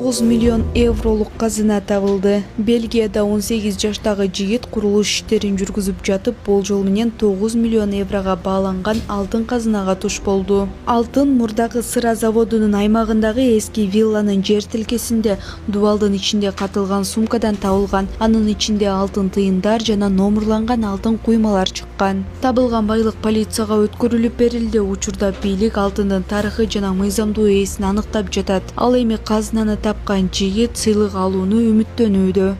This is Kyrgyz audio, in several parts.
9 миллион евролук казына табылды. Бельгияда 18 жаштагы жигит курулуш иштерин жүргүзүп жатып, болжол менен 9 миллион еврога бааланган алтын казынага туш болду. Алтын мурдагы сыра заводунун аймагындагы эски вилланын жер тилкесинде дубалдын ичинде катылган сумкадан табылган. Анын ичинде алтын тыйындар жана номурланган алтын куймалар чыккан. Табылган байлык полицияга өткөрүлүп берилди. Учурда бийлик алтындын тарыхы жана мыйзамдуу ээсин аныктап жатат. Ал эми казынаны тапкан жигит сыйлык алууну үмүттөнүүдө.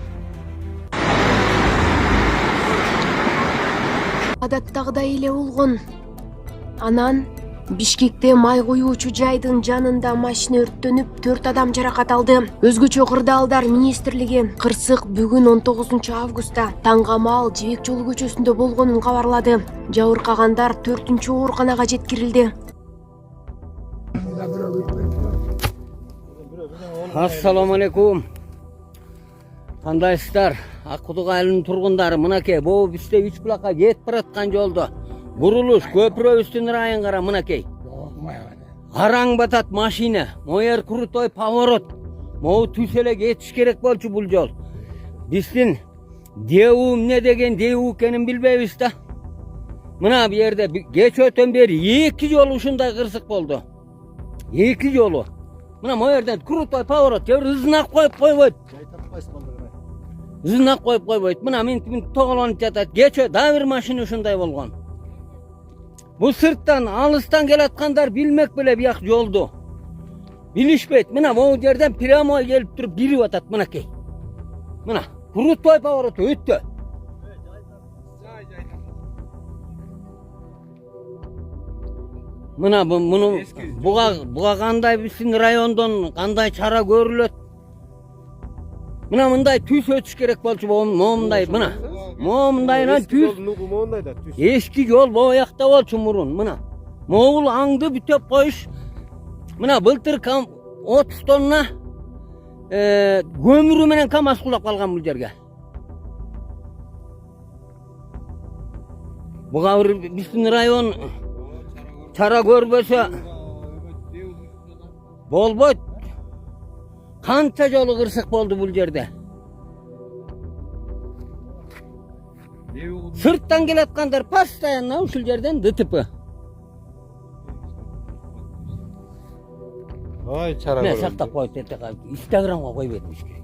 Адаттагыдай эле болгон. Анан Бишкекте май куюучу жайдын жанында машина өрттөнүп, 4 адам жаракат алды. Өзгөчө кырдаалдар министрлиги кырсык бүгүн 19 августта таңгамал Жибек жолу көчөсүндө болгонун кабарлады. Жабыркагандар 4-ооруканага жеткирилди. Assalamu alaikum. Кандайсыздар? Аккудук айылынын тургундары, мынакей, бул бизде 3 булакка кетип бараткан жолдо бурулуш көпүрөбүздүн райын кара, мынакей. Араң батат машина, моер крутой поворот. Могу түз эле кетиш керек болчу бул жол. Биздин ДУ эмне деген ДУ экенин билбейбиз да. Мына бу жерде кеч өтөн бери 2 жолу ушундай кырсык болду. 2 жолу. Мына моерден крутой поворот, ызынак коюп койбойт. Ызынак коюп койбойт. Мына мен тоголонуп жатат. Кечө дагы бир машина ушундай болгон. Бу сырттан, алыстан келаткандар билмек беле бияк жолду. Билишпейт. Мына могу жерден прямой келип туруп бирип атат, мынакей. Мына крутой поворот өттү. Мына муну буга кандай биздин райондон кандай чара көрүлөт? Мына мындай түз өтүш керек болчу, момундай мына. Момундайынан түз. Эски жол боякта болчу мурун, мына. Могул аңды бүтөп коюш. Мына былтыр 30 тонна көмүрү менен КАМАЗ кулап калган бул жерге. Буга биздин район чара көрбөсө болбойт. Канча жолу кырсык болду бул жерде. Сырттан келаткандар постоянно ушул жерден ДТП. Ой, чара көрөм. Мен сактап коюп Инстаграмга коюп бермиш керек.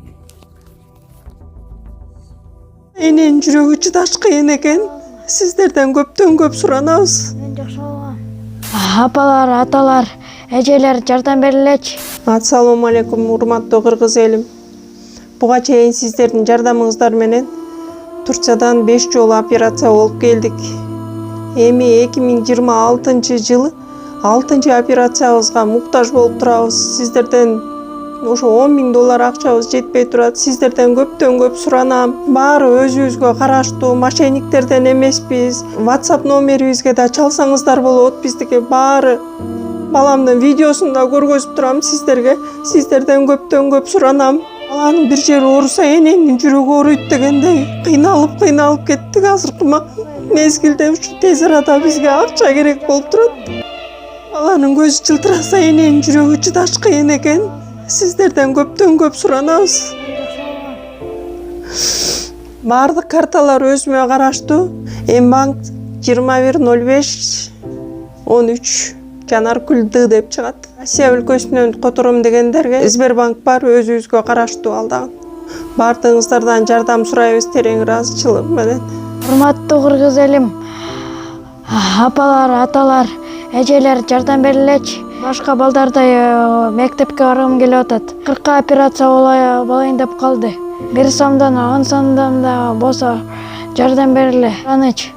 Эненин жүрөгү чыдаш кыйын экен. Сиздерден көптөн көп суранабыз. Апалар, аталар, эжелер жардам берилечи. Ассаламу алейкум, урматтуу кыргыз элим. Буга чейин сиздердин жардамыңыздар менен Турциядан 5 жолу операция болуп келдик. Эми 2026 жылы 6-чы операциябызга муктаж болуп турабыз. Сиздерден ошо $10.000 акчабыз жетпей турат. Сиздерден көптөн көп суранам. Баары өзүбүзгө караштуу, мошенниктерден эмеспиз. WhatsApp номерибизге да чалсаңыздар болот. Биздики баары баламдын видеосун да көргөзүп турам сиздерге. Сиздерден көптөн көп суранам. Баланын бир жери ооруса эненин жүрөгү ооруйт дегендей кыйналып кеттик. Азыркы мезгилде ушу тез арада бизге акча керек болуп турат. Баланын көзү жылтыраса эненин жүрөгү чыдаш кыйын экен. Сиздерден көптөн көп суранабыз. Баардык карталар өзүмө караштуу. Мбанк 210513 Жанаркүл Д деп чыгат. Россия өлкөсүнөн котором дегендерге Сбербанк бар, өзүбүзгө караштуу ал дагы. Баардыгыңыздардан жардам сурайбыз терең ыраазычылык менен. Урматтуу кыргыз элим, апалар, аталар, эжелер жардам берилечи. Башка балдардай мектепке баргым келип атат. 40 операция болайын деп калды. 1 сомдон 10 сомдон да болсо жардам бериле. Аныч.